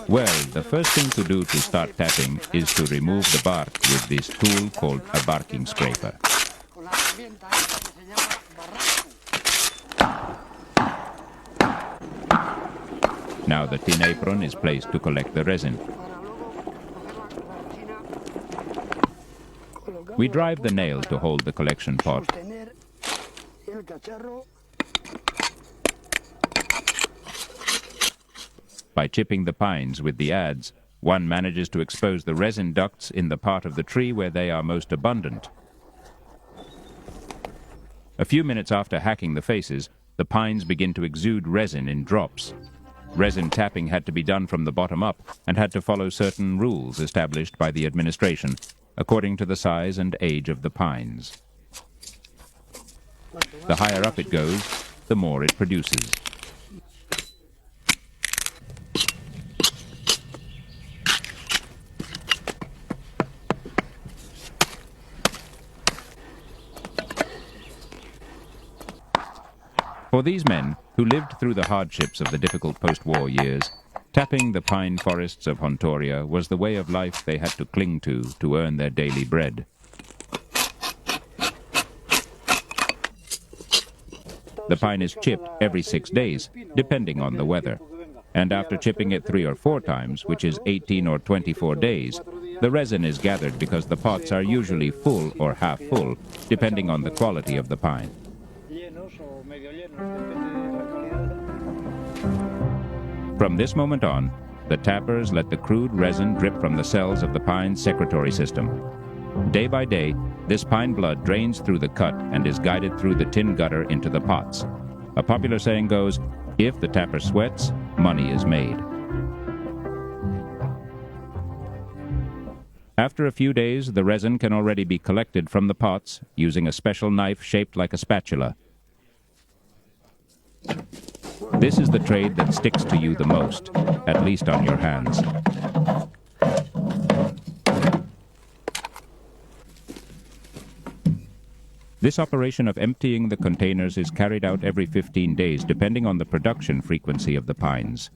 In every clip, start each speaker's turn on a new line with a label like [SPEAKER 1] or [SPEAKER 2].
[SPEAKER 1] Well, the first thing to do to start tapping is to remove the bark with this tool called a barking scraper. Now the tin apron is placed to collect the resin. We drive the nail to hold the collection pot. By chipping the pines with the adze, one manages to expose the resin ducts in the part of the tree where they are most abundant. A few minutes after hacking the faces, the pines begin to exude resin in drops. Resin tapping had to be done from the bottom up and had to follow certain rules established by the administration, according to the size and age of the pines. The higher up it goes, the more it produces. For these men, who lived through the hardships of the difficult post-war years, tapping the pine forests of Hontoria was the way of life they had to cling to earn their daily bread. The pine is chipped every 6 days, depending on the weather. And after chipping it 3 or 4 times, which is 18 or 24 days, the resin is gathered because the pots are usually full or half full, depending on the quality of the pine. From this moment on, the tappers let the crude resin drip from the cells of the pine's secretory system. Day by day, this pine blood drains through the cut and is guided through the tin gutter into the pots. A popular saying goes, if the tapper sweats, money is made. After a few days, the resin can already be collected from the pots using a special knife shaped like a spatula. This is the trade that sticks to you the most, at least on your hands. This operation of emptying the containers is carried out every 15 days, depending on the production frequency of the pines.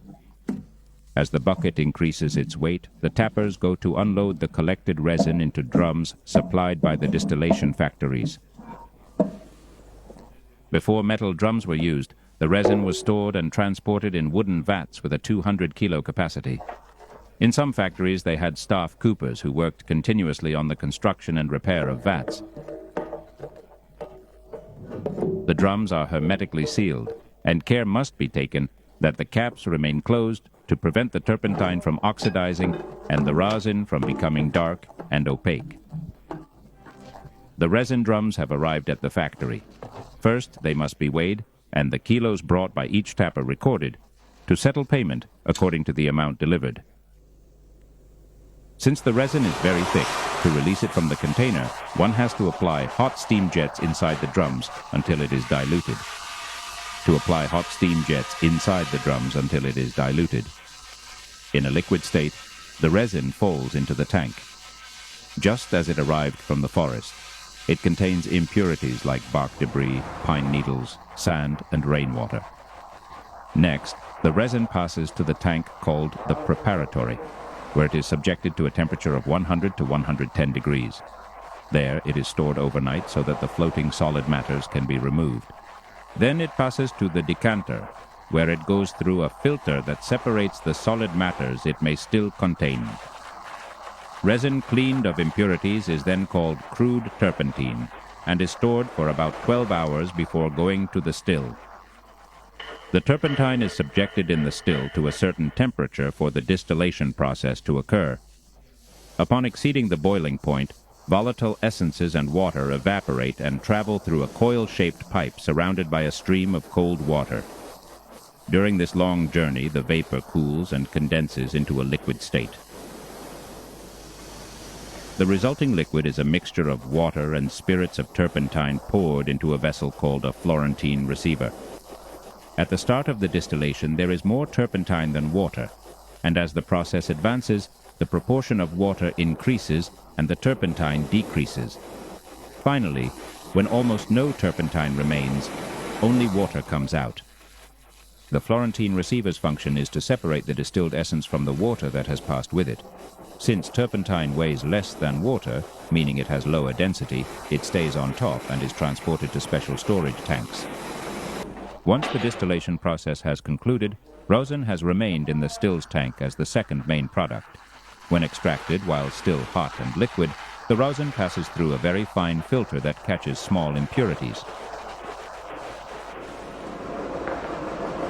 [SPEAKER 1] As the bucket increases its weight, the tappers go to unload the collected resin into drums supplied by the distillation factories. Before metal drums were used, the resin was stored and transported in wooden vats with a 200-kilo capacity. In some factories, they had staff coopers who worked continuously on the construction and repair of vats. The drums are hermetically sealed, and care must be taken that the caps remain closed to prevent the turpentine from oxidizing and the rosin from becoming dark and opaque. The resin drums have arrived at the factory. First, they must be weighed, and the kilos brought by each tapper recorded, to settle payment according to the amount delivered. Since the resin is very thick, to release it from the container, one has to apply hot steam jets inside the drums until it is diluted. To apply hot steam jets inside the drums until it is diluted. In a liquid state, the resin falls into the tank. Just as it arrived from the forest, it contains impurities like bark debris, pine needles, sand, and rainwater. Next, the resin passes to the tank called the preparatory, where it is subjected to a temperature of 100 to 110 degrees. There, it is stored overnight so that the floating solid matters can be removed. Then it passes to the decanter, where it goes through a filter that separates the solid matters it may still contain. Resin cleaned of impurities is then called crude turpentine and is stored for about 12 hours before going to the still. The turpentine is subjected in the still to a certain temperature for the distillation process to occur. Upon exceeding the boiling point, volatile essences and water evaporate and travel through a coil-shaped pipe surrounded by a stream of cold water. During this long journey, the vapor cools and condenses into a liquid state. The resulting liquid is a mixture of water and spirits of turpentine poured into a vessel called a Florentine receiver. At the start of the distillation, there is more turpentine than water, and as the process advances, the proportion of water increases and the turpentine decreases. Finally, when almost no turpentine remains, only water comes out. The Florentine receiver's function is to separate the distilled essence from the water that has passed with it. Since turpentine weighs less than water, meaning it has lower density, it stays on top and is transported to special storage tanks. Once the distillation process has concluded, rosin has remained in the stills tank as the second main product. When extracted while still hot and liquid, the rosin passes through a very fine filter that catches small impurities.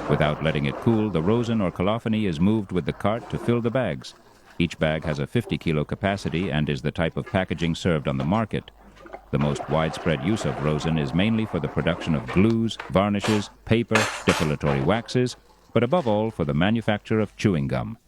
[SPEAKER 1] Without letting it cool, the rosin or colophony is moved with the cart to fill the bags. Each bag has a 50-kilo capacity and is the type of packaging served on the market. The most widespread use of rosin is mainly for the production of glues, varnishes, paper, depilatory waxes, but above all for the manufacture of chewing gum.